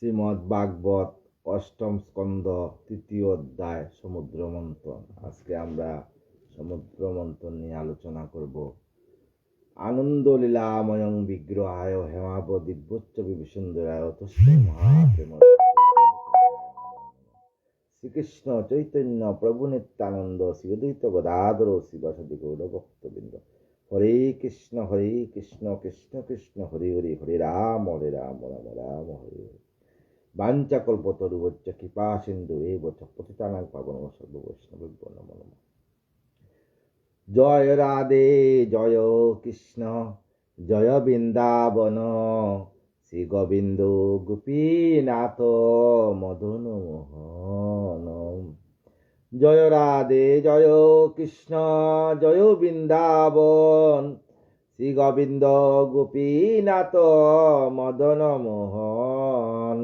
শ্রীমদ্ ভাগবত অষ্টম স্কন্ধ তৃতীয় অধ্যায় সমুদ্র মন্থন। আজকে আমরা সমুদ্র মন্থন নিয়ে আলোচনা করব। আনন্দ লীলাময়ং বিগ্রহায় হেমাব দিব্যচ্চ বিভীষণায় তস্मै মহাপ্রেম শ্রীকৃষ্ণ চৈতন্য প্রভু নিত্যানন্দ শ্রী অদ্বৈত গদাধর শিবাসাদি গৌর ভক্তবৃন্দ। হরে কৃষ্ণ কৃষ্ণ কৃষ্ণ হরে হরে, হরে রাম রাম রাম হরে হরে। বাঞ্ছাকল্পতরুভ্যশ্চ কৃপা সিন্ধু এব চ পতিতানাং পাবনং সর্ববৈষ্ণবেভ্যো নমো নমঃ। জয় রাধে জয় কৃষ্ণ জয় বৃন্দাবন, শ্রী গোবিন্দ গোপীনাথ মদন মোহন। জয় রাধে জয় কৃষ্ণ জয় বৃন্দাবন, শ্রী গোবিন্দ গোপীনাথ মদন মোহন।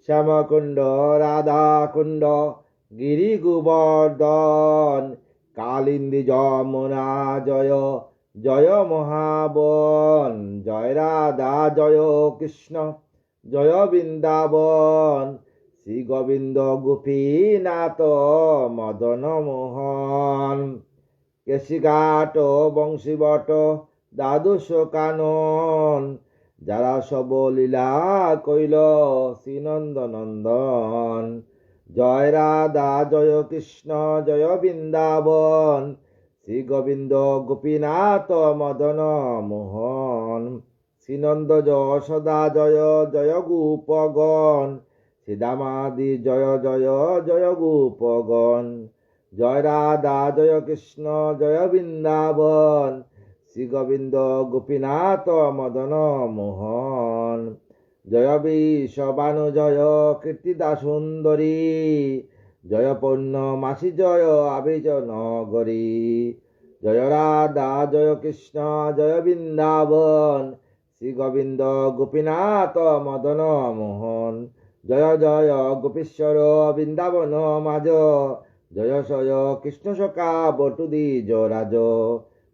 শ্যামকুণ্ড রাধাকুণ্ড গিরি গোবর্ধন, কালিন্দী যমুনা জয় জয় মহাবন। জয় রাধা জয় কৃষ্ণ জয় বৃন্দাবন, শ্রী গোবিন্দ গোপীনাথ মদন মোহন। কেশিঘাট বংশীবট দ্বাদশ কানন, যারা সব লীলা কইল শ্রীনন্দ নন্দন। জয় রাধা জয় কৃষ্ণ জয় বৃন্দাবন, শ্রী গোবিন্দ গোপীনাথ মদন মোহন। শ্রীনন্দ যশোদা জয় জয় গোপগণ, শ্রীদামাদি জয় জয় জয় গোপগণ। জয় রাধা জয় কৃষ্ণ জয় বৃন্দাবন, শ্রী গোবিন্দ গোপীনাথ মদন মোহন। জয় বিশ্ববানু জয় কীর্তিদা সুন্দরী, জয় পূর্ণমাসী জয় আবিজ নগরী। জয় রাধা জয় কৃষ্ণ জয় বৃন্দাবন, শ্রী গোবিন্দ গোপীনাথ মদন মোহন। জয় জয় গোপীশ্বর বৃন্দাবন মাজ, জয় জয় কৃষ্ণ সখা বটুদি জরাজ।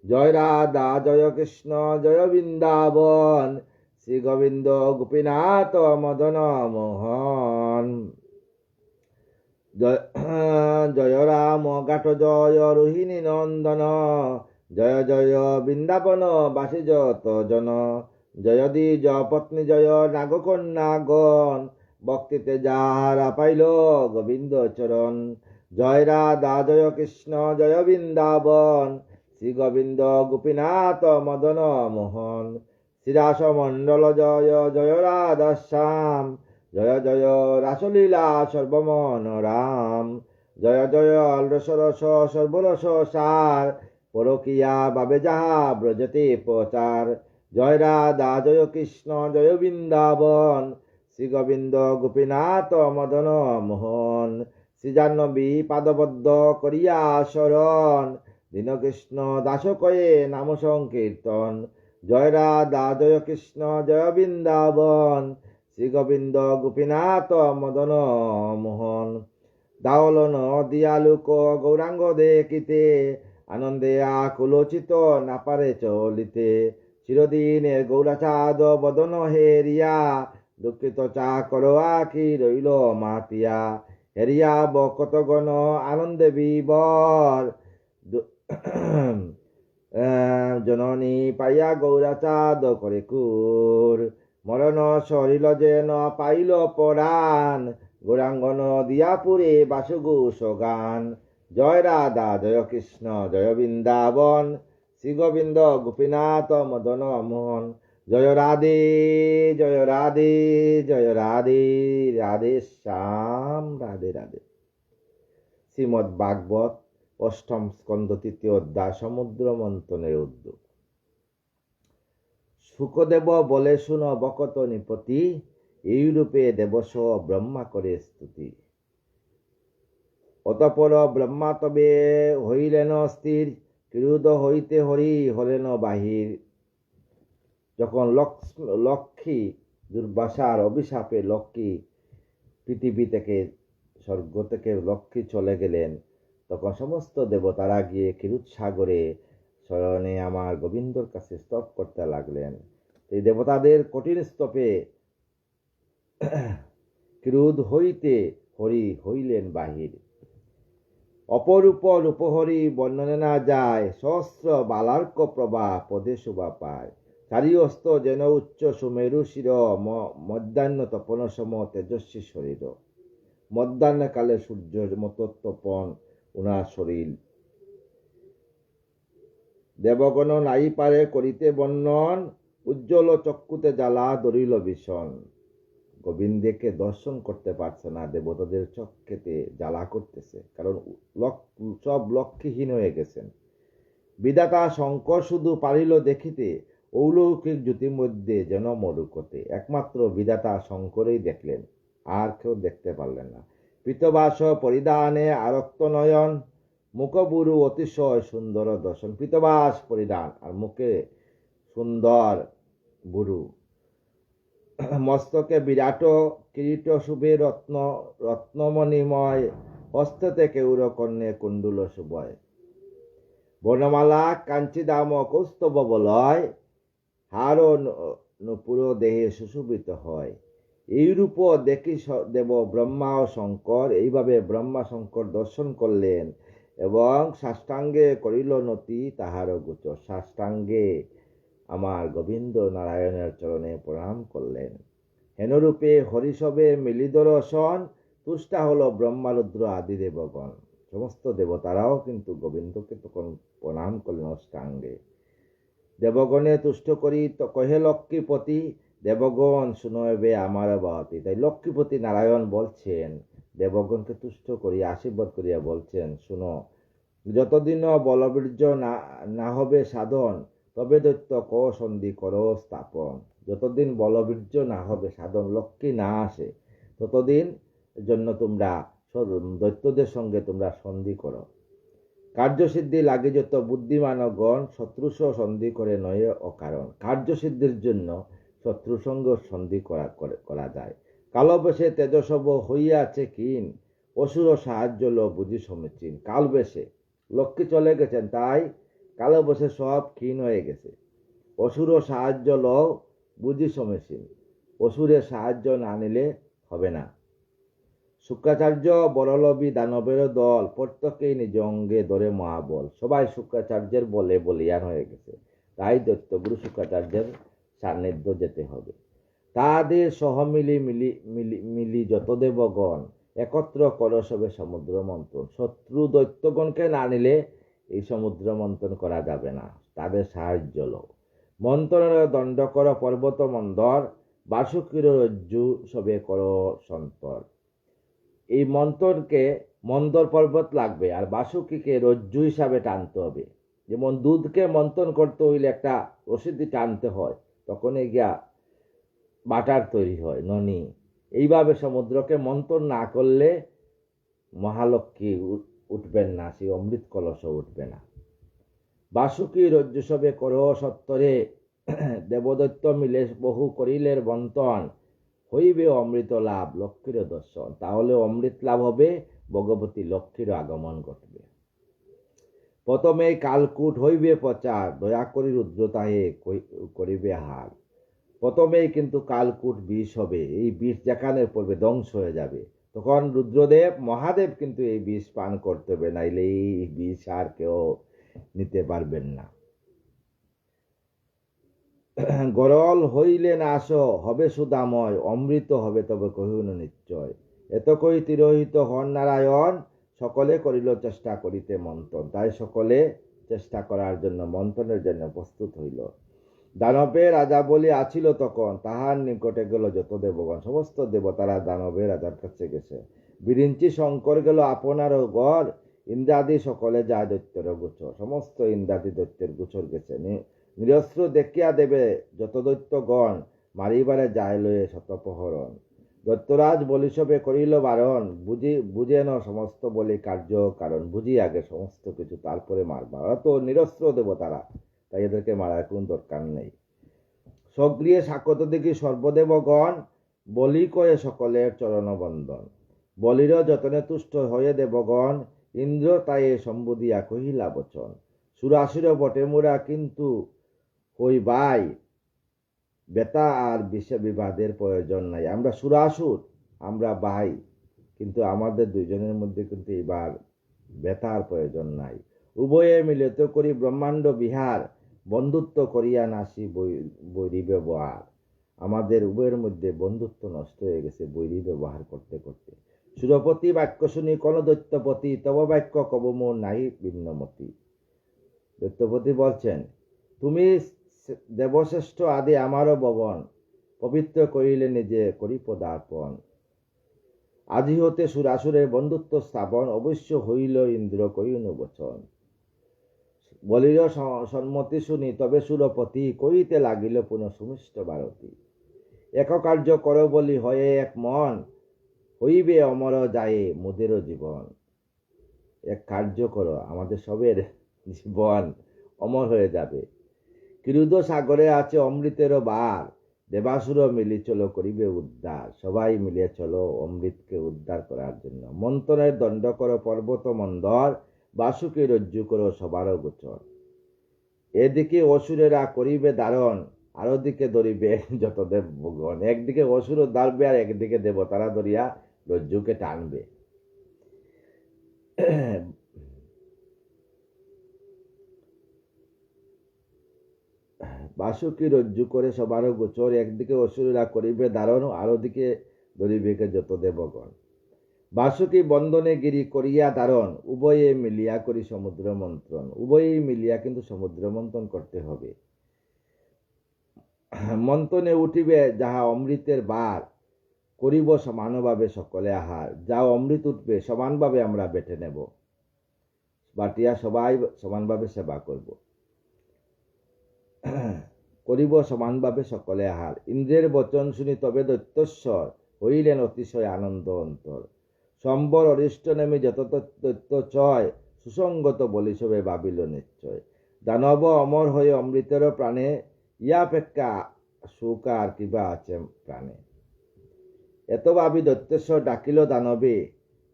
জয় রাধা জয় কৃষ্ণ জয় বৃন্দাবন, শ্রী গোবিন্দ গোপীনাথ মদন মোহন। জয় রাম গাঠ জয় রোহিণী নন্দন, জয় জয় বৃন্দাবন বাসী যত জন। জয় দ্বিজ পত্নী জয় নাগকন্যাগণ, ভক্তিতে যাহারা পাইল গোবিন্দ চরণ। জয় রাধা জয় কৃষ্ণ জয় বৃন্দাবন, শ্রী গোবিন্দ গোপীনাথ মদন মোহন। শ্রীরাস মণ্ডল জয় জয় রাধা শ্যাম, জয় জয় রাসলীলা সর্বমন রাম। জয় জয় রস রস সর্বরস সার, পরকিয়া বাবে যাহা ব্রজতে প্রচার। জয় রাধা জয় কৃষ্ণ জয় বৃন্দাবন, শ্রী গোবিন্দ গোপীনাথ মদন মোহন। শ্রী জাহ্নবী পাদবদ্ধ করিয়া শরণ, দীনকৃষ্ণ দাস কয়ে নাম সংকীর্তন। জয় রাধা জয় কৃষ্ণ জয় বৃন্দাবন, শ্রী গোবিন্দ গোপীনাথ মদন মোহন। দাওলন দিয়ালুক গৌরাঙ্গ দেখিতে, আনন্দে আকুলোচিত না পারে চলিতে। চিরদিনের গৌরাচাঁদ বদন হেরিয়া, দুঃখিত চাকর আখি রইল মাতিয়া। হেরিয়া বকতগণ আনন্দে বিভোর, জননী পাইয়া গৌরাচাঁদ করে কুর। মরণ সরিল যেন পাইল পরাণ, গৌরাঙ্গন দিয়াপুরে বাসুগুষ গান। জয় রাধা জয় কৃষ্ণ জয় বৃন্দাবন, শ্রী গোবিন্দ গোপীনাথ মদন মোহন। জয় রাধে জয় রাধে জয় রাধে, রাধে শ্যাম রাধে রাধে। শ্রীমদ্ ভাগবত অষ্টম স্কন্ধ তৃতীয় অধ্যায় সমুদ্র মন্থনের উদ্যোগ। শুকদেব বলে শুন বকত নৃপতি, এইরূপে দেবস ব্রহ্মা করে স্তুতি। অতঃপর ব্রহ্মা তবে হইলেন স্থির, ক্রুধ হইতে হরি হলেন বাহির। যখন লক্ষ্মী দুর্বাসার অভিশাপে লক্ষ্মী পৃথিবী থেকে স্বর্গ থেকে লক্ষ্মী চলে গেলেন, তখন সমস্ত দেবতারা গিয়ে ক্ষীরসাগরে শরণে আমার গোবিন্দর কাছে স্তব করতে লাগলেন। এই দেবতাদের কঠিন স্তপে ক্রোধ হইতে হরি হইলেন বাহির। অপরূপ রূপহরি বর্ণনে না যায়, সহস্র বালার্ক প্রভা পদে শোভা পায়। চারিহস্ত যেন উচ্চ সুমেরু শির, মধ্যাহ্ন তপন সম তেজস্বী শরীর। মধ্যাহ্নকালে সূর্যের মতো তপন উনার শরীর। দেবগণ নাই পারে করিতে বর্ণন, উজ্জ্বল চক্ষুতে জ্বালা ধরিল ভীষণ। গোবিন্দকে দর্শন করতে পারছে না, দেবতাদের চক্ষেতে জ্বালা করতেছে, কারণ সব লক্ষ্যহীন হয়ে গেছেন। বিধাতা শঙ্কর শুধু পারিল দেখিতে, অলৌকিক জ্যোতির মধ্যে যেন মরুকতে। একমাত্র বিধাতা শঙ্করেই দেখলেন, আর কেউ দেখতে পারলেন না। পীতবাস পরিধানে আরক্ত নয়ন, মুখবুরু অতিশয় সুন্দর দর্শন। পীতবাস পরিধান আর মুখে সুন্দর বুরু, মস্তকে বিরাট কিরীট শুভে রত্নমণিময়, হস্ততে কেউর কর্ণে কুণ্ডুল শুভয়। বনমালা কাঞ্চি দাম কৌস্তব বলয়, হার নূপুর দেহে সুশোভিত হয়। এইরূপ দেখি দেব ব্রহ্মা ও শঙ্কর। এইভাবে ব্রহ্মা শঙ্কর দর্শন করলেন এবং সাষ্টাঙ্গে করিল নতি তাহার গোচর। সাষ্টাঙ্গে আমার গোবিন্দ নারায়ণের চরণে প্রণাম করলেন। হেনরূপে হরিসবে মিলিত রসন, তুষ্টা হল ব্রহ্মারুদ্র আদি দেবগণ। সমস্ত দেবতারাও কিন্তু গোবিন্দকে তখন প্রণাম করলেন অষ্টাঙ্গে। দেবগণে তুষ্ট করি তো কহে লক্ষ্মীপতি, দেবগণ শুনবে আমার বাতি। তাই লক্ষ্মীপতি নারায়ণ বলছেন, দেবগণকে তুষ্ট করি আশীর্বাদ করিয়া বলছেন, শুনো, যতদিন বলবীর্য না হবে সাধন, তবে দৈত্য ক সন্ধি করো স্থাপন। যতদিন বলবীর্য না হবে সাধন, লক্ষ্মী না আসে, ততদিন জন্য তোমরা দৈত্যদের সঙ্গে তোমরা সন্ধি করো। কার্যসিদ্ধি লাগে যত বুদ্ধিমানগণ, শত্রুস সন্ধি করে নয় অকারণ। কার্যসিদ্ধির জন্য শত্রুসঙ্গ সন্ধি করা যায়। কালবেশে তেজসব হইয়াছে ক্ষীণ, অসুর সাহায্য লো বুঝি সমীচীন। কালবেশে লক্ষ্মী চলে গেছেন, তাই কালবেশে সব ক্ষীণ হয়ে গেছে। অসুর সাহায্য লো বুঝি সমীচীন, অসুরের সাহায্য না নিলে হবে না। শুক্রাচার্য বড়লবি দানবের দল, প্রত্যেকেই নিজ অঙ্গে ধরে মহাবল। সবাই শুক্রাচার্যের বলে বলিয়ান হয়ে গেছে, তাই দৈত্যগুরু শুক্রাচার্যের সান্নিধ্য যেতে হবে। তাদের সহমিলি মিলি যত দেবগণ, একত্র কর সবে সমুদ্র মন্থন। শত্রু দৈত্যগণকে না নিলে এই সমুদ্র মন্থন করা যাবে না, তাদের সাহায্য লো। মন্থনের দণ্ড কর পর্বত মন্দর, বাসুকীর রজ্জু সবে কর সন্তর। এই মন্থনকে মন্দর পর্বত লাগবে, আর বাসুকীকে রজ্জু হিসাবে টানতে হবে। যেমন দুধকে মন্থন করতে হইলে একটা রশিদি টানতে হয়, তখন গিয়া বাটার তৈরি হয়, ননি। এইভাবে সমুদ্রকে মন্থন না করলে মহালক্ষ্মী উঠবেন না, সেই অমৃত কলস উঠবে না। বাসুকী রজ্জু সবে করহ সত্তরে, দেবদৈত্য মিলে বহু করিলের বন্টন। হইবে অমৃত লাভ লক্ষ্মীর দর্শন। তাহলে অমৃত লাভ হবে, ভগবতী লক্ষ্মীর আগমন ঘটবে। প্রথমে কালকূট হইবে প্রচার, দয়া করি রুদ্রতাহে করিবে হার। প্রথমেই কিন্তু কালকূট বিষ হবে, এই বিষ যেখানে পড়বে ধ্বংস হয়ে যাবে। তখন রুদ্রদেব মহাদেব কিন্তু এই বিষ পান করতে হবে, নাইলে এই বিষ আর কেউ নিতে পারবেন না। গরল হইলে নাশ হবে সুদাময়, অমৃত হবে তবে কহিন নিশ্চয়। এত কই তিরোহিত হন নারায়ণ, সকলে করিল চেষ্টা করিতে মন্থন। তাই সকলে চেষ্টা করার জন্য, মন্থনের জন্য প্রস্তুত হইল। দানবের রাজা বলি আছিল তখন, তাহার নিকটে গেল যত দেবগণ। সমস্ত দেবতারা দানবের রাজার কাছে গেছে। বিরিঞ্চি শঙ্কর গেল আপনার গড়, ইন্দ্রাদি সকলে যায় দৈত্যের গোচর। সমস্ত ইন্দ্রাদি দৈত্যের গোচর গেছে। নিরস্ত্র দেখিয়া দেবে যত দৈত্যগণ, মারিবারে যায় লয়ে শতপ্রহরণ। দৈত্যরাজ বলি সবে করিল বারণ, বুঝেন সমস্ত বলি কার্য কারণ। বুঝি আগে সমস্ত কিছু, তারপরে মারবা। ওরা তো নিরস্ত্র দেবতারা, তাই এদেরকে মারার কোন দরকার নেই। সক্রিয় সাক্ষত দেখি সর্বদেবগণ, বলি কয়ে সকলের চরণ বন্দন। বলির যতনে তুষ্ট হয়ে দেবগণ, ইন্দ্র তাই সম্বোধিয়া কহিলা বচন। সুরাসুর বটে মোরা কিন্তু হই ভাই, বেতা আর বিবাদের প্রয়োজন নাই। আমরা সুরাসুর, আমরা ভাই, কিন্তু আমাদের দুইজনের মধ্যে কিন্তু এবার বেতার প্রয়োজন নাই। উভয়ে মিলিত করি ব্রহ্মাণ্ড বিহার, বন্ধুত্ব করিয়া নাসি বৈরী ব্যবহার। আমাদের উভয়ের মধ্যে বন্ধুত্ব নষ্ট হয়ে গেছে বৈরী ব্যবহার করতে করতে। সুরপতি বাক্য শুনি কোন দৈত্যপতি, তব বাক্য কব মোর নাই ভিন্নমতি। দৈত্যপতি বলছেন, তুমি দেবশ্রেষ্ঠ আদি আমারও ভবন, পবিত্র করিলে নিজে করি পদার্পণ। আজি হতে সুরাসুরের বন্ধুত্ব স্থাপন, অবশ্য হইল ইন্দ্র করিনু বচন। বলিল সম্মতি শুনি তবে সুরপতি, করিতে লাগিল পুনঃ সুমিষ্ট ভারতী। এক কার্য কর বলি হয়ে এক মন, হইবে অমর যায় মোদেরও জীবন। এক কার্য করো, আমাদের সবের জীবন অমর হয়ে যাবে। কিরুদ সাগরে আছে অমৃতেরও বার, দেবাসুর মিলি চলো করিবে উদ্ধার। সবাই মিলে চলো অমৃতকে উদ্ধার করার জন্য। মন্থনের দণ্ড করো পর্বত মন্দর, বাসুকে রজ্জু করো সবারও গোচর। এদিকে অসুরেরা করিবে দারণ, আরো দিকে ধরিবে যত দেবগণ। একদিকে অসুর দাঁড়বে আর একদিকে দেবতারা ধরিয়া রজ্জুকে টানবে। বাসুকি রজ্জু করে সবারও গোচর, একদিকে অসুরেরা করিবে দারণ, আরো দিকে ধরিবে যত দেবগণ। বাসুকি বন্ধনে গিরি করিয়া দারণ, উভয়ে মিলিয়া করি সমুদ্র মন্থন। উভয়েই মিলিয়া কিন্তু সমুদ্র মন্থন করতে হবে। মন্থনে উঠিবে যাহা অমৃতের বার, করিব সমানভাবে সকলে আহার। যা অমৃত উঠবে সমানভাবে আমরা বেটে নেব, বাটিয়া সবাই সমানভাবে সেবা করব, করিব সমানভাবে সকলে আহার। ইন্দ্রের বচন শুনি তবে দৈত্যস্বর, হইলেন অতিশয় আনন্দ অন্তর। সম্বর অরিষ্ট নেমে যত দৈত্য চয়, সুসঙ্গত বলি সবে ভাবিল নিশ্চয়। দানব অমর হয়ে অমৃতের প্রাণে, ইয়াপেক্ষা সুখ আর কিবা আছে প্রাণে। এত ভাবি দৈত্যেশ্বর ডাকিল দানবে,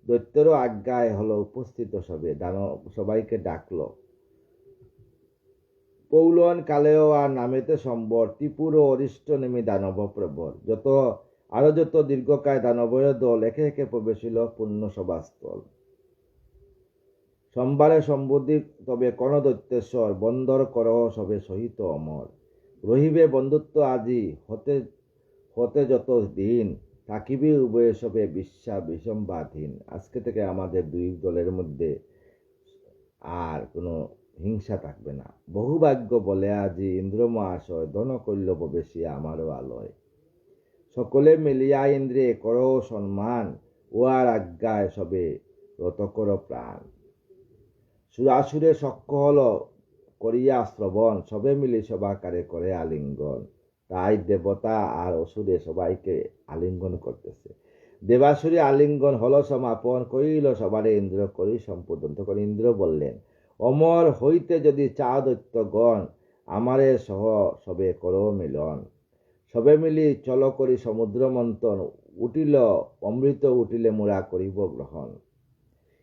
দৈত্যেরও আজ্ঞায় হলো উপস্থিত সবে। দানব সবাইকে ডাকলো। পৌলন কালেও আর নামেতে সম্বর, ত্রিপুর অরিষ্ট নেমি দানব প্রবর। যত দীর্ঘকায় দানবের দল একে একে প্রবেশিল পূর্ণ সভাস্থল। সোমবারে সম্বুদ্ধি তবে কোন দৈত্যেশ্বর, বন্দর কর সবে সহিত অমর। রহিবে বন্ধুত্ব আজি হতে হতে যত দিন, থাকিবে উভয়ে সবে বিসম্বাদহীন। আজকে থেকে আমাদের দুই দলের মধ্যে আর কোনো হিংসা থাকবে না। বহুভাগ্য বলে আজি ইন্দ্র মহাশয়, ধন কল্য প্রবেশী আমারও আলয়। সকলে মিলিয়া ইন্দ্রে করো সম্মান, উহার আজ্ঞায় সবে রত কর প্রাণ। সুরাসুরে সক্ষ হল করিয়া শ্রবণ, সবে মিলি সবাকারে করে আলিঙ্গন। তাই দেবতা আর অসুরে সবাইকে আলিঙ্গন করতেছে। দেবাসুরে আলিঙ্গন হল সমাপন, করিল সবারে ইন্দ্র করি সম্বোধন। তখন ইন্দ্র বললেন, অমর হইতে যদি চা দৈত্যগণ, আমারে সহ সবে করো মিলন। সবে মিলি চল করি সমুদ্র মন্থন, উঠিল অমৃত উঠিলে মোরা করিব গ্রহণ।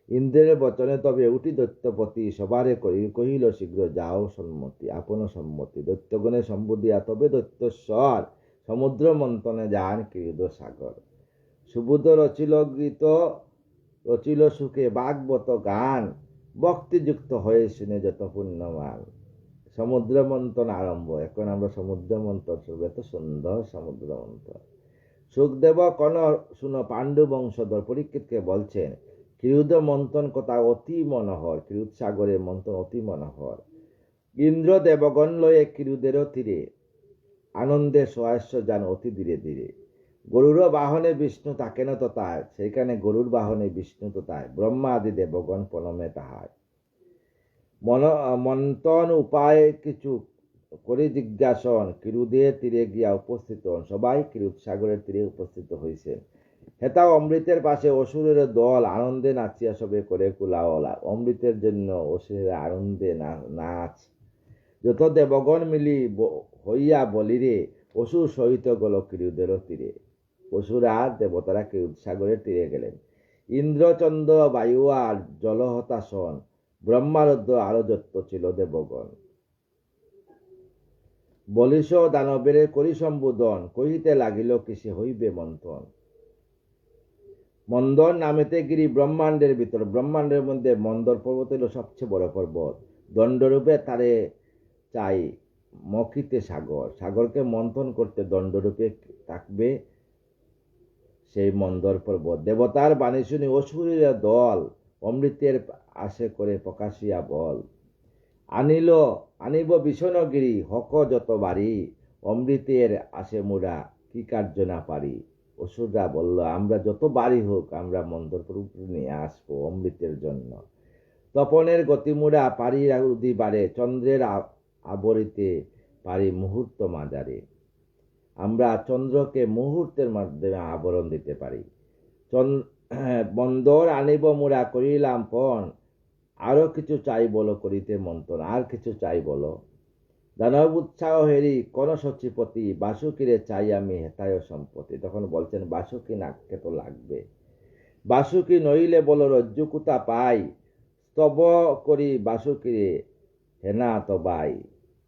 ইন্দ্রের বচনে তবে উঠি দৈত্যপতি, সবারে কহিল শীঘ্র যাও সম্মতি আপন সম্মতি। দৈত্যগণে সম্বুধিয়া তবে দৈত্যস্বর, সমুদ্র মন্থনে যান কিরুদ সাগর। সুবুধ রচিল গীত রচিল সুখে বাগবত গান, ভক্তিযুক্ত হয়ে শুনে যত পুণ্যমান। সমুদ্র মন্থন আরম্ভ। এখন আমরা সমুদ্র মন্থন শুনবো। এত সুন্দর সমুদ্র মন্থন। সুখদেব কোন শুনো পাণ্ডু বংশধর পরীক্ষিতকে বলছেন, কিরুদ মন্থন কথা অতি মনোহর। কিরুদ সাগরের মন্থন অতি মনোহর। ইন্দ্র দেবগণ লয়ে কিরুদেরও তীরে, আনন্দে সহাস্য যান অতি ধীরে ধীরে। গরুর বাহনে বিষ্ণু থাকেন তো তার, সেইখানে গরুর বাহনে বিষ্ণু তো তাই। ব্রহ্মা আদি দেবগণ প্রণমে তাহার। মন্থন উপায় কিছু করে জিজ্ঞাসন, কিরুদের তীরে গিয়া উপস্থিত হন। সবাই কিরুদ সাগরের তীরে উপস্থিত হয়েছেন। হেতা অমৃতের পাশে অসুরের দল, আনন্দে নাচিয়া সবে করে কুলাওলা। অমৃতের জন্য অসুরের আনন্দে নাচ। যত দেবগণ মিলি হইয়া বলিরে, অসুর সহিত গেল কিরুদের তীরে। অসুর আর দেবতারা কিরুদ সাগরের তীরে গেলেন। ইন্দ্রচন্দ্র বায়ু আর জলহতাশন, ব্রহ্মারুদ্র আরো যত ছিল দেবগণ। বলিস দানবের করি সম্বোধন, কহিতে লাগিল কিসে হইবে মন্থন। মন্দর নামেতে গিরি ব্রহ্মাণ্ডের ভিতর, ব্রহ্মাণ্ডের মধ্যে মন্দর পর্বত হল সবচেয়ে বড় পর্বত। দণ্ডরূপে তারে চাই মকিতে সাগর, সাগরকে মন্থন করতে দণ্ডরূপে থাকবে সেই মন্দর পর্বত। দেবতার বাণী শুনি অসুরের দল, অমৃতের আশে করে প্রকাশিয়া বল। আনিব বিষণগিরি, হক যত বাড়ি, অমৃতের আশে মুরা কি কার্য না পারি। অসুররা বলল, আমরা যত বাড়ি হোক আমরা মন্দর পর্বত নিয়ে আসবো অমৃতের জন্য। তপনের গতিমুড়া পারি উদি বাড়ে, চন্দ্রের আবরিতে পারি মুহূর্ত মাজারে। আমরা চন্দ্রকে মুহূর্তের মাধ্যমে আবরণ দিতে পারি। বন্দর আনিব মুড়া করিলাম পণ, আরো কিছু চাই বলো করিতে মন্থন। আর কিছু চাই বলো। দানব উৎসাহ হেরি কোন সচিপতি, বাসুকিরে চাই আমি হেতায় সম্পত্তি। তখন বলছেন বাসুকি নাককে তো লাগবে, বাসুকি নইলে বলো রজ্জুকুতা পাই, স্তব করি বাসুকিরে হেনা তো বাই।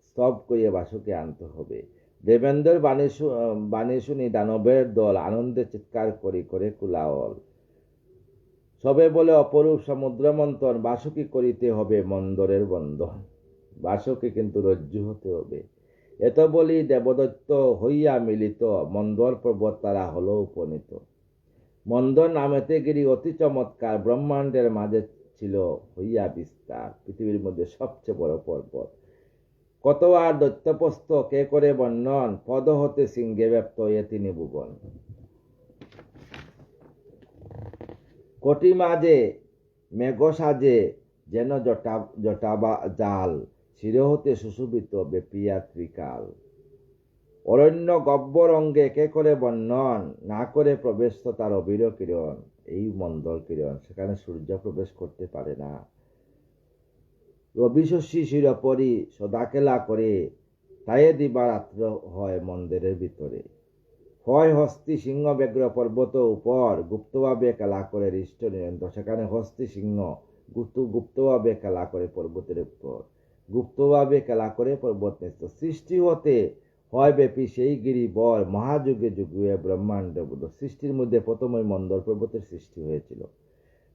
স্তব করিয়ে বাসুকে আনতে হবে। দেবেন্দ্র বাণী শুনি দানবের দল, আনন্দে চিৎকার করি করে কুলাওল। সবে বলে অপরূপ সমুদ্র মন্থন, বাসুকি করিতে হবে মন্দরের বন্ধন। বাসুকি কিন্তু রজ্জু হতে হবে। এত বলি দেবদত্ত হইয়া মিলিত, মন্দর পর্বত তারা হলো উপনীত। মন্দর নামেতে গিরি অতি চমৎকার, ব্রহ্মাণ্ডের মাঝে ছিল হইয়া বিস্তার। পৃথিবীর মধ্যে সবচেয়ে বড় পর্বত। কত আর দৈত্যপ্রস্থ কে করে বর্ণন, পদ হতে সিংহে ব্যপ্ত এ তিনি ভুবন। কোটি মাঝে মেঘ সাজে যেন জটাবা জাল, শির হতে সুশোভিত বেপিয়া ত্রিকাল। অরণ্য গব্বর অঙ্গে কে করে বর্ণন, না করে প্রবেশ তো তার অবির কিরণ। এই মন্দর কিরণ, সেখানে সূর্য প্রবেশ করতে পারে না। রবিশস্যী শিরপরি সদাকেলা করে, তাই দিবারাত্র হয় মন্দিরের ভিতরে। হয় হস্তি সিংহ ব্যগ্র পর্বত উপর, গুপ্তভাবে খেলা করে হৃষ্ট নিরন্তর। সেখানে হস্তি সিংহ গুপ্তভাবে খেলা করে পর্বতের উপর, গুপ্তভাবে খেলা করে পর্বত ন্যস্ত। সৃষ্টি হতে হয় ব্যাপী সেই গিরিবর, মহাযুগে যুগে ব্রহ্মাণ্ড বুধ। সৃষ্টির মধ্যে প্রথমে মন্দর পর্বতের সৃষ্টি হয়েছিল।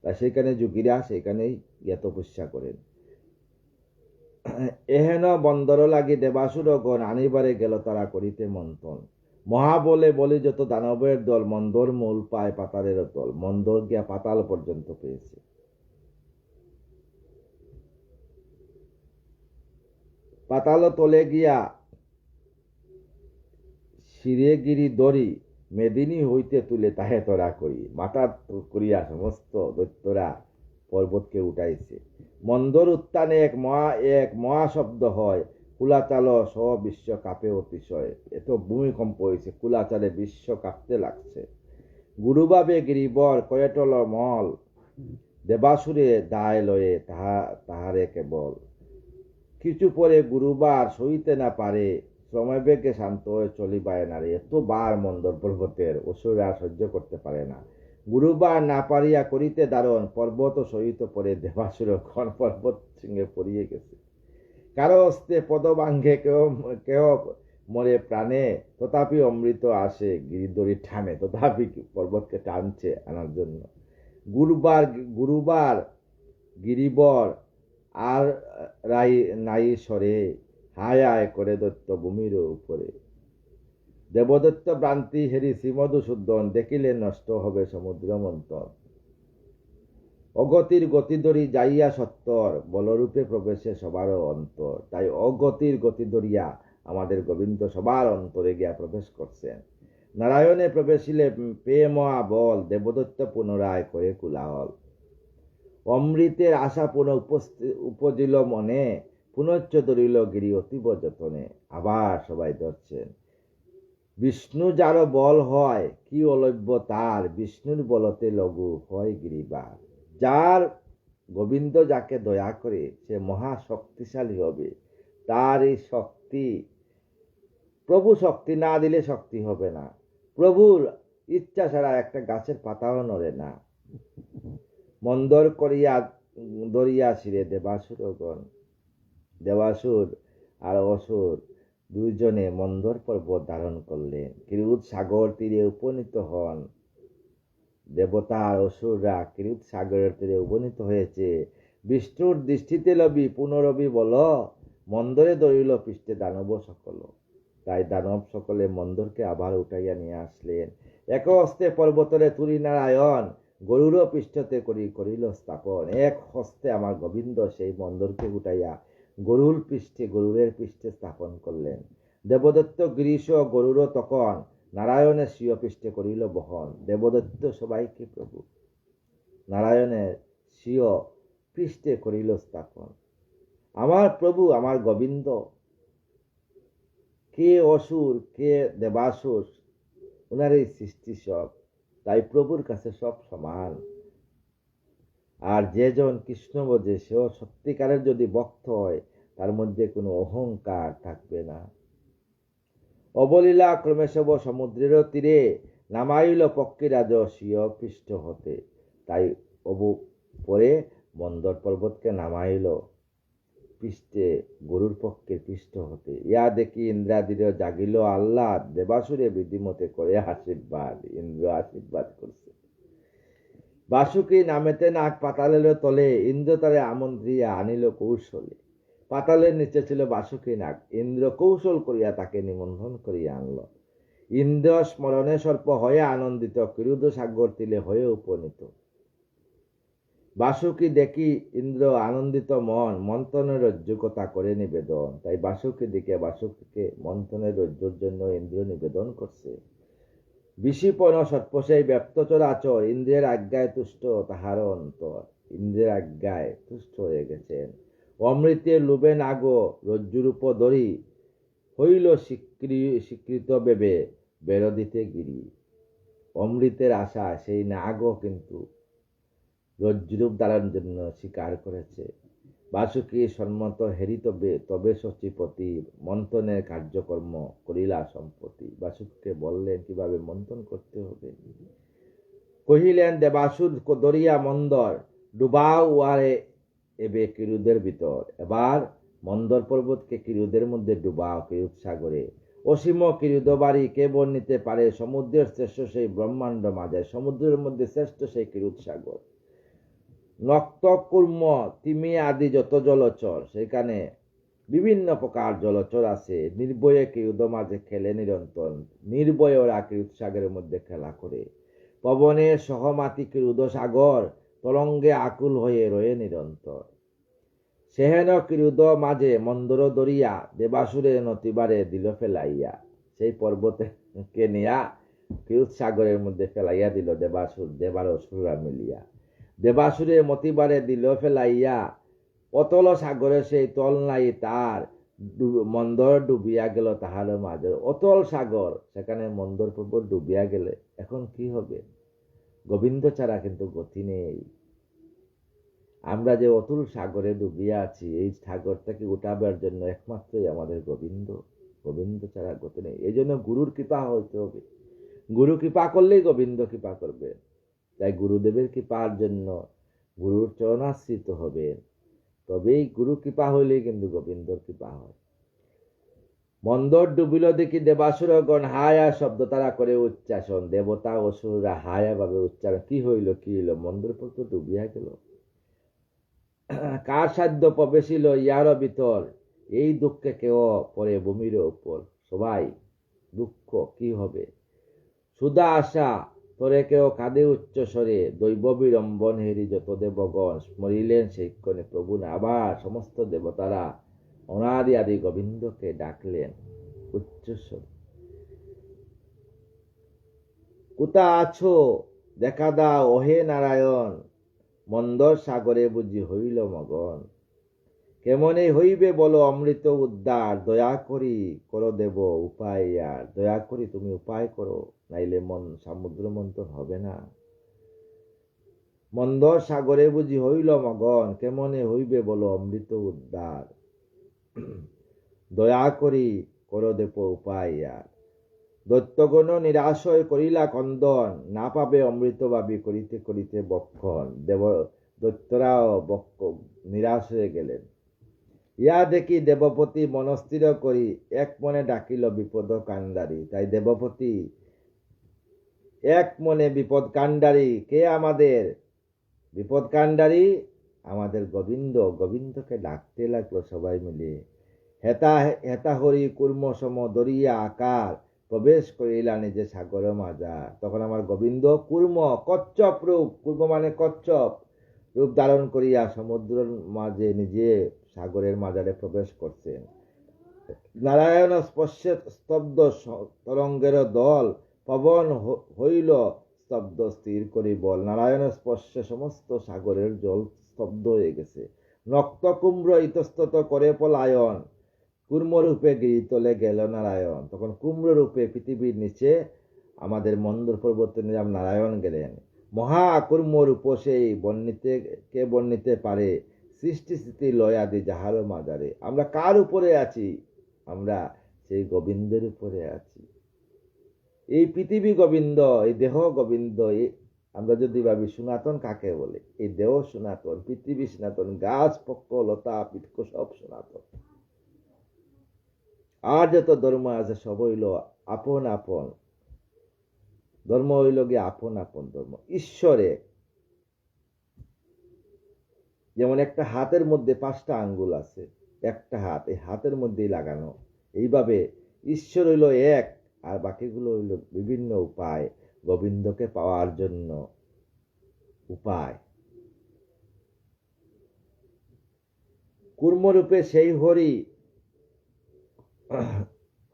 তা সেখানে যুগীরা সেখানেই তপস্যা করেন। এহেন বন্দর লাগি দেবাসুরগণ, আনিবারে গেল তারা করিতে মন্থন। মহাবলে বলে যত দানবের দল, মন্দর মূল পায় পাতালের দল। মন্দর গিয়া পাতাল পর্যন্ত পেয়েছে। পাতাল তলে গিয়া শিরেগিরি দড়ি, মেদিনী হইতে তুলে তাহে তরা করি। মাথা করিয়া সমস্ত দৈত্যরা পর্বতকে উঠাইছে। মন্দর উত্থানে এক মহা শব্দ হয়, কুলাচাল সহ বিশ্ব কাঁপে অতিশয়। এত ভূমিকম্প হয়েছে, কুলাচালে বিশ্ব কাঁপতে লাগছে। গুরুভাবে গিরিবর কয়েটল মল, দেবাসুরে দায় লয়ে তাহারে কেবল। কিছু পরে গুরুবার সইতে না পারে, শ্রমবেগে শান্ত হয়ে চলিবায় নারে। এত বার মন্দর পর্বতের, অসুরা সহ্য করতে পারে না। গুরুবার না পারিয়া করিতে দারণ, পর্বত সহিত পরে দেবাসুর ক্ষণ পর্বত সিংহে পড়িয়ে গেছে। কারো হস্তে পদবাঙ্গে, কেহ মরে প্রাণে, তথাপি অমৃত আসে গিরিদড়ি টানে। তথাপি পর্বতকে টানছে আনার জন্য। গুরুবার গিরিবর আর নাই সরে, হায় আয় করে দত্ত ভূমির উপরে। দেবদত্ত ভ্রান্তি হেরি শ্রীমধুসূদন, দেখিলে নষ্ট হবে সমুদ্র মন্থন। অগতির গতিধরি যাইয়া সত্তর, বলরূপে প্রবেশে সবার অন্তর। তাই অগতির গতি ধরিয়া আমাদের গোবিন্দ সবার অন্তরে গিয়া প্রবেশ করছেন। নারায়ণে প্রবেশিলে পেয়ে মহা বল, দেবদত্ত পুনরায় করে কুলাহল। অমৃতের আশা পুনঃ উপজিল মনে, পুনশ্চ ধরিল গিরি অতীব যতনে। আবার সবাই ধরছেন। বিষ্ণু যারও বল হয়, কি অলভ্য তার, বিষ্ণুর বলতে লঘু হয় গিরিবার। যার গোবিন্দ যাকে দয়া করে, সে মহা শক্তিশালী হবে। তার এই শক্তি, প্রভু শক্তি না দিলে শক্তি হবে না। প্রভুর ইচ্ছা ছাড়া একটা গাছের পাতাও নড়ে না। মন্দর করিয়া দরিয়া শিরে দেবাসুরগণ, দেবাসুর আর অসুর দুইজনে মন্দর পর্বত ধারণ করলেন। কিরুত সাগর তীরে উপনীত হন। দেবতা আর অসুররা কিরুত সাগরের তীরে উপনীত হয়েছে। বিষ্ণুর দৃষ্টিতে লবি পুনরবি বল, মন্দরে ধরিল পৃষ্ঠে দানব সকল। তাই দানব সকলে মন্দরকে আবার উঠাইয়া নিয়ে আসলেন। এক হস্তে পর্বতরে তুলি নারায়ণ, গরুর পৃষ্ঠতে করিল স্থাপন। এক হস্তে আমার গোবিন্দ সেই মন্দরকে উঠাইয়া গরুরের পৃষ্ঠে স্থাপন করলেন। দেবদত্ত গিরিশ গরুর তখন নারায়ণের স্বীয় পৃষ্ঠে করিল বহন। দেবদত্ত সবাইকে প্রভু নারায়ণের স্বীয় পৃষ্ঠে করিল স্থাপন। আমার প্রভু আমার গোবিন্দ, কে অসুর কে দেবাসুর, ওনারই সৃষ্টি সব, তাই প্রভুর কাছে সব সমান। আর যেজন কৃষ্ণ বোঝে সেও সত্যিকারের যদি ভক্ত হয়, তার মধ্যে কোনো অহংকার থাকবে না। অবলীলা ক্রমে সব সমুদ্রের তীরে, নামাইল পক্ষীরাজ স্বীয় পৃষ্ঠ হতে। তাই পরে মন্দর পর্বতকে নামাইল পৃষ্ঠে, গরুর পক্ষের পৃষ্ঠ হতে। ইয়া দেখি ইন্দ্রাদির জাগিল আহ্লাদ, দেবাসুরে বিধিমতে করে আশীর্বাদ। ইন্দ্র আশীর্বাদ করছে। বাসুকি নামেতে নাক পাতালের তলে, ইন্দ্র তারে আমন্ত্রিয়া আনিল কৌশলে। পাতালের নিচে ছিল বাসুকি নাগ, ইন্দ্র কৌশল করিয়া তাকে নিমন্ত্রণ করিয়া আনল। ইন্দ্র স্মরণে সর্প হয়ে আনন্দিত, কিরুদ সাগর তীরে হয়ে উপনীত। বাসুকি দেখি ইন্দ্র আনন্দিত মন, মন্থনের রজ্জুকতা করে নিবেদন। তাই বাসুকি দিকে বাসুকিকে মন্থনের রজ্জুর জন্য ইন্দ্র নিবেদন করছে। বিষিপন সর্প সেই ব্যপ্ত চরাচর, ইন্দ্রের আজ্ঞায় তুষ্ট তাহার অন্তর। ইন্দ্রের আজ্ঞায় তুষ্ট হয়ে গেছেন। অমৃতে লোভে নাগ রজ্জুরূপ ধরি, হইল স্বীকৃত বেবে বেরোদিতে গিরি। অমৃতের আশা সেই নাগও কিন্তু রজ্জুরূপ ধারণ জন্য স্বীকার করেছে। বাসুকি সম্মত হেরি তবে শচীপতি, মন্থনের কার্যকর্ম করিলা সম্পত্তি। বাসুককে বললেন কিভাবে মন্থন করতে হবে। কহিলেন দেবাসুর দরিয়া মন্দর, ডুবাও উহারে এবে কিরুদের ভিতর। এবার মন্দর পর্বতকে কিরুদের মধ্যে ডুবাও, কিরুদ সাগরে। অসীম কিরুদ বাড়ি কে বর্ণিতে পারে, সমুদ্রের শ্রেষ্ঠ সেই ব্রহ্মাণ্ড মাঝে। সমুদ্রের মধ্যে শ্রেষ্ঠ সেই কিরুদ সাগর। নক্তকুর্ম তিমি আদি যত জলচর, সেখানে বিভিন্ন প্রকার জলচর আছে। নির্ভয়ে কিরুদ মাঝে খেলে নিরন্তর, নির্ভয়ে ওরা কিরুদ সাগরের মধ্যে খেলা করে। পবনে সহমাতি কিরুদ সাগর, তরঙ্গে আকুল হয়ে রয়ে নিরন্তর। সেহেন কিরুদ মাঝে মন্দর দরিয়া, দেবাসুরে নতিবারে দিল ফেলাইয়া। সেই পর্বতে কে নিয়া কিরুদ সাগরের মধ্যে ফেলাইয়া দিল দেবাসুর, দেবার অসুররা মিলিয়া। দেবাসুরে মতিবারে দিল ফেলাইয়া, অতল সাগরে সেই তল নাই তার, মন্দর ডুবিয়া গেল তাহার মাঝে। অতল সাগর, সেখানে মন্দর পর্বত ডুবিয়া গেলে এখন কি হবে? গোবিন্দ ছাড়া কিন্তু গতি নেই। আমরা যে অতুল সাগরে ডুবিয়া আছি, এই সাগরটাকে উঠাবার জন্য একমাত্রই আমাদের গোবিন্দ। গোবিন্দ ছাড়া গতি নেই। এই জন্য গুরুর কৃপা হইতে হবে। গুরু কৃপা করলেই গোবিন্দ কৃপা করবে। তাই গুরুদেবের কৃপার জন্য গুরুর চরণাশ্রিত হবে, তবেই গুরু কৃপা হইলেই কিন্তু গোবিন্দর কৃপা হয়। মন্দর ডুবিল দেখি দেবাসুরগণ, হায়া শব্দ তারা করে উচ্চাসন। দেবতা অসুররা হায়া ভাবে উচ্চারণ। কি হইল কি হইল? মন্দর পর তো ডুবিয়া গেল। কার সাধ্য প্রবেশিল ইয়ার ভিতর, এই দুঃখে কেউ পরে ভূমির উপর। সবাই দুঃখ, কি হবে? সুধা আশা তোরে কেউ কাঁদে উচ্চ স্বরে, দৈব বিড়ম্বন হেরি যত দেবগণ, স্মরিলেন সেই ক্ষণে প্রভু না। আবার সমস্ত দেবতারা অনাদি আদি গোবিন্দকে ডাকলেন উচ্চস্বর। কোথা আছো দেখা দাও ওহে নারায়ণ, মন্দর সাগরে বুঝি হইল মগন। কেমনে হইবে বলো অমৃত উদ্ধার, দয়া করি করো দেব উপায় আর। দয়া করি তুমি উপায় করো, নাইলে সমুদ্র মন্থন হবে না। মন্দর সাগরে বুঝি হইল মগন, কেমনে হইবে বলো অমৃত উদ্ধার, দয়া করি করো দেব উপায় আর। দৈত্যগণ নিরাশয় করিলা কন্দন, না পাবে অমৃত ভাবি করিতে করিতে বক্ষণ। দৈত্যরাও নিরাশ হয়ে গেলেন। ইয়া দেখি দেবপতি মনস্থির করি এক মনে ডাকিল বিপদ কাণ্ডারি। তাই দেবপতি এক মনে বিপদ কাণ্ডারি। কে আমাদের বিপদ কাণ্ডারি? আমাদের গোবিন্দ। গোবিন্দকে ডাকতে লাগলো সবাই মিলে। হেতা হেতা হরি কুর্ম সম দরিয়া আকার প্রবেশ করিলা নিজে সাগর মাজার। তখন আমার গোবিন্দ কুর্ম কচ্ছপ রূপ, কুর্ম মানে কচ্ছপ রূপ ধারণ করিয়া সমুদ্রের মাঝে নিজে সাগরের মাজারে প্রবেশ করছেন। নারায়ণ স্পর্শে স্তব্ধ তরঙ্গের দল, পবন হইল স্তব্ধ স্থির করি বল। নারায়ণের স্পর্শে সমস্ত সাগরের জল স্তব্ধ হয়ে গেছে। নক্ত কুম্ভ ইতস্তত করে পলায়ন, কুর্মরূপে গিরিতলে গেল নারায়ণ। তখন কুম্ভরূপে পৃথিবীর নিচে আমাদের মন্দর পর্বতের নিজাম নারায়ণ গেলেন। মহাকুর্মরূপ সেই কে বর্ণিতে পারে, সৃষ্টি স্থিতি লয় আদি যাহার মাজারে। আমরা কার উপরে আছি? আমরা সেই গোবিন্দের উপরে আছি। এই পৃথিবী গোবিন্দ, এই দেহ গোবিন্দ। আমরা যদি ভাবি সনাতন কাকে বলে, এই দেহ সনাতন, পৃথিবী সনাতন, গাছ পক্ষ লতা পিটক সব সনাতন। আর যত ধর্ম আছে সব হইল আপন আপন ধর্ম, হইল গিয়ে আপন আপন ধর্ম। ঈশ্বরে যেমন একটা হাতের মধ্যে 5টা আঙ্গুল আছে, একটা হাত, এই হাতের মধ্যেই লাগানো। এইভাবে ঈশ্বর হইল এক, আর বাকিগুলো হইল বিভিন্ন উপায় গোবিন্দকে পাওয়ার জন্য উপায়। কুর্মরূপে সেই হরি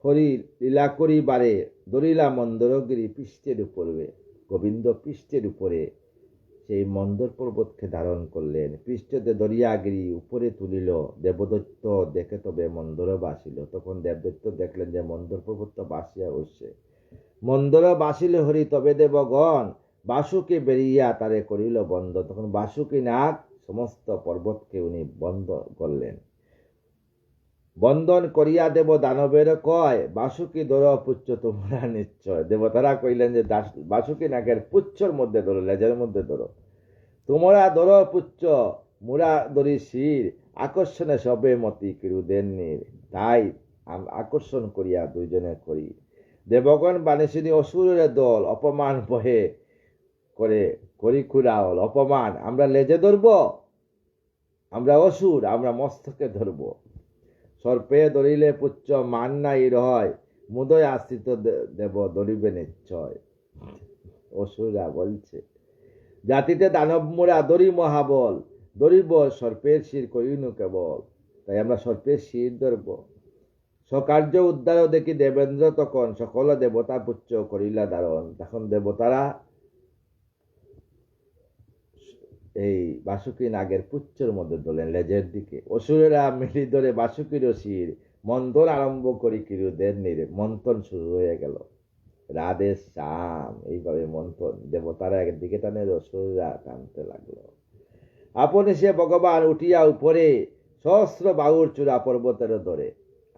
হরি লীলা করিবারে দরিলা মন্দরগিরি পৃষ্ঠের উপরে। গোবিন্দ পৃষ্ঠের উপরে সেই মন্দর পর্বতকে ধারণ করলেন। পৃষ্ঠতে দরিয়াগিরি উপরে তুলিল। দেবদত্ত দেখে তবে মন্দর বাসিল। তখন দেবদত্ত দেখলেন যে মন্দর পর্বত বাসিয়া উঠছে। মন্দর বাসিল হরি তবে দেবগণ, বাসুকে বেরিয়া তারে করিল বন্ধ। তখন বাসুকি নাগ সমস্ত পর্বতকে উনি বন্ধ করলেন। বন্ধন করিয়া দেব দানবের কয়, বাসুকি ধর পুচ্ছ তোমরা নিশ্চয়। দেবতারা কইলেন যে বাসুকি নাগের পুচ্ছর মধ্যে ধরো, লেজের মধ্যে ধরো, তোমরা ধর পুচ্ছ, মুরা ধরি শির, আকর্ষণে সবে মতি কিরুদের নীর। তাই আকর্ষণ করিয়া দুইজনে করি। দেবগণ বাণিসিনী অসুরের দল, অপমান বহে করে করি খুড়াওল। অপমান, আমরা লেজে ধরব, আমরা অসুর, আমরা মস্তকে ধরব। সর্পে ধরিলে পুচ্ছ মান নাই রয়, মুদয় আশ্রিত দেব ধরিবে নিশ্চয়। অসুরা বলছে, জাতিতে দানব মোরা ধরি মহাবল, ধরিব সর্পের শির করিনু কেবল। তাই আমরা সর্পের শির ধরব। সকার্য উদ্ধার দেখি দেবেন্দ্র তখন, সকল দেবতা পুচ্ছ করিলা ধারণ। তখন দেবতারা এই বাসুকি নাগের পুচ্ছর মধ্যে ধরলেন, লেজের দিকে। অসুরেরা মিলি ধরে বাসুকির শির, মন্থন আরম্ভ করি কিরুদের নীরে। মন্থন শুরু হয়ে গেল। রাধে শ্যাম, এইভাবে মন্থন। দেবতারা একদিকে টানে, অসুরেরা টানতে লাগলো। আপনি সে ভগবান উঠিয়া উপরে, সহস্র বাহুর চূড়া পর্বতের ধরে।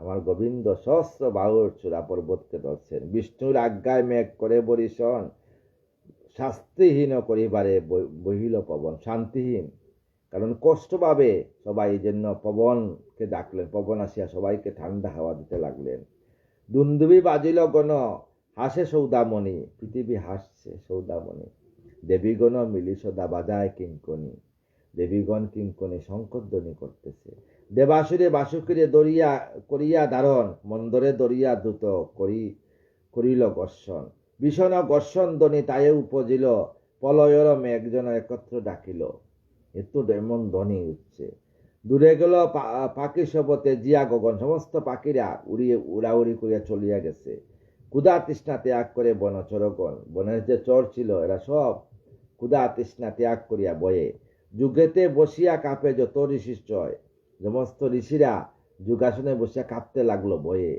আমার গোবিন্দ সহস্র বাহুর চূড়া পর্বতকে ধরছেন। বিষ্ণুর আজ্ঞায় মেঘ করে বরিশন, শাস্তিহীন করিবারে বহিল পবন। শান্তিহীন, কারণ কষ্ট পাবে সবাই, এই জন্য পবনকে ডাকলেন। পবন আসিয়া সবাইকে ঠান্ডা হাওয়া দিতে লাগলেন। দুন্দুবি বাজিল গণ, হাসে সৌদামণি। পৃথিবী হাসছে, সৌদামণি। দেবীগণ মিলি সদা বাজায় কিঙ্কনি। দেবীগণ কিঙ্কনি শঙ্করধ্বনি করতেছে। দেবাসুরে বাসুকিরে দরিয়া করিয়া ধারণ, মন্দরে দরিয়া দ্রুত করিল গর্ষণ। ভীষণ গর্ষণ ধ্বনি তায়ে উপজিল, প্রলয়ের মেঘজন একত্র ডাকিল। এত এমন ধ্বনি উঠছে। দূরে গেল পাখি সবতে জিয়া গগন। সমস্ত পাখিরা উড়াউড়ি করিয়া চলিয়া গেছে। ক্ষুধা তৃষ্ণা ত্যাগ করে বনচরগণ, বনের যে চর ছিল এরা সব ক্ষুধা তৃষ্ণা ত্যাগ করিয়া বয়ে। যুগেতে বসিয়া কাঁপে যত ঋষিশ্চয়। সমস্ত ঋষিরা যুগাসনে বসিয়া কাঁপতে লাগলো বয়ে।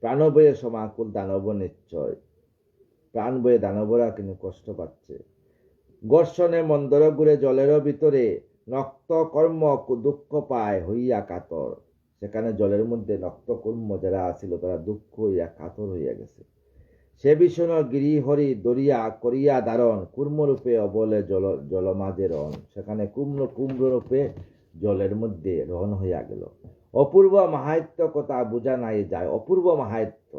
প্রাণ বয়ে সমাকুল দানব নিশ্চয়। প্রাণ বয়ে দানবরা কিন্তু কষ্ট পাচ্ছে। গর্ষণে মন্দর ঘুরে জলের ভিতরে, নক্ত কর্ম দুঃখ পায় হইয়া কাতর। সেখানে জলের মধ্যে নক্ত কর্ম যারা আছিল তারা দুঃখ হইয়া কাতর হইয়া গেছে। সে ভীষণ গিরি হরি দরিয়া করিয়া ধারণ, কুর্মরূপে অবলে জলমাঝে রণ। সেখানে কুম্ভরূপে জলের মধ্যে রহন হইয়া গেল। অপূর্ব মাহাত্য কথা বোঝা নাই যায়, অপূর্ব মাহাত্য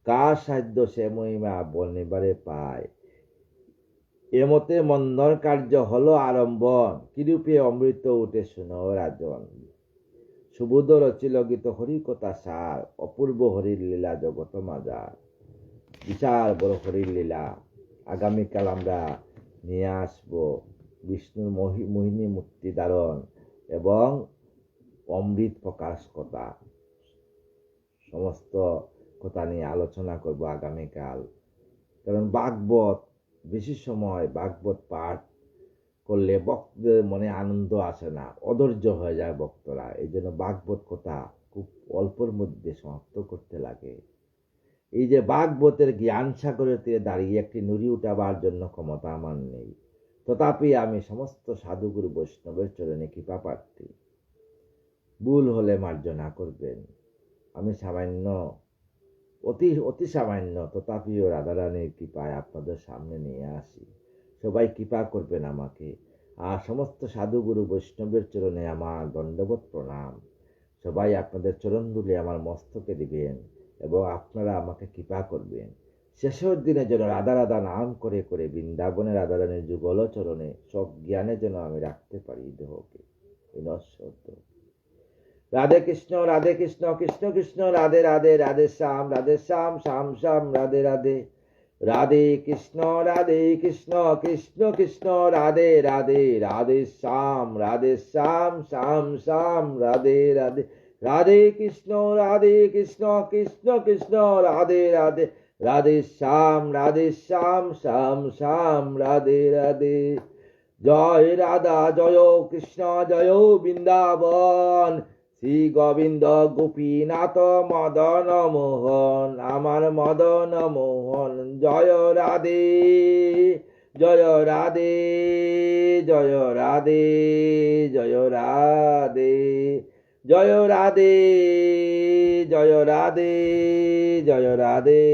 কার সাধ্য সে মহিমা বলনিবারে পায়। এমতে মন্দন কার্য হলো আরম্ভন, কিরূপে অমৃত উঠে শুনো রাজন। সুবোধ রচিল গীত হরি কথা সার, অপূর্ব হরির লীলা জগত মাজার। বিশাল বড় হরির লীলা আগামীকাল আমরা নিয়ে আসব। বিষ্ণুর মোহিনী মূর্তি ধারণ এবং অমৃত প্রকাশ কথা, সমস্ত কথা নিয়ে আলোচনা করব আগামীকাল। কারণ ভাগবত বেশি সময় ভাগবত পাঠ করলে ভক্তদের মনে আনন্দ আসে না, অধৈর্য হয়ে যায় ভক্তরা। এই জন্য ভাগবত কথা খুব অল্পের মধ্যে সমাপ্ত করতে লাগে। এই যে ভাগবতের জ্ঞান সাগরের তীরে দাঁড়িয়ে একটি নুড়ি উঠাবার জন্য ক্ষমতা আমার নেই, তথাপি আমি সমস্ত সাধুগুরু বৈষ্ণবের চরণে কৃপা প্রার্থী। ভুল হলে মার্জনা করবেন। আমি সামান্য, অতি সামান্য, তথাপিও রাধারানীর কৃপায় আপনাদের সামনে নিয়ে আসি। সবাই কৃপা করবেন আমাকে। আর সমস্ত সাধুগুরু বৈষ্ণবের চরণে আমার দণ্ডবত প্রণাম। সবাই আপনাদের চরণ ধুলে আমার মস্তকে দিবেন এবং আপনারা আমাকে কৃপা করবেন। শেষের দিনে যেন রাধা রাধা নাম করে করে বৃন্দাবনের রাধারানীর যুগল চরণে সব জ্ঞানে যেন আমি রাখতে পারি দেহকে, এই নশ্বর দেহ। রাধে কৃষ্ণ কৃষ্ণ কৃষ্ণ রাধে রাধে, রাধে শ্যাম শ্যাম শ্যাম রাধে রাধে। রাধে কৃষ্ণ কৃষ্ণ কৃষ্ণ রাধে রাধে, রাধে শ্যাম শ্যাম শ্যাম রাধে রাধে। রাধে কৃষ্ণ কৃষ্ণ কৃষ্ণ রাধে রাধে, রাধে শ্যাম শ্যাম শ্যাম রাধে রাধে। জয় রাধা জয় কৃষ্ণ জয় বৃন্দাবন, শ্রী গোবিন্দ গোপীনাথ মদন মোহন, আমার মদন মোহন। জয় রাধে জয় রাধে জয় রাধে জয় রাধে, জয় রাধে জয় রাধে জয় রাধে।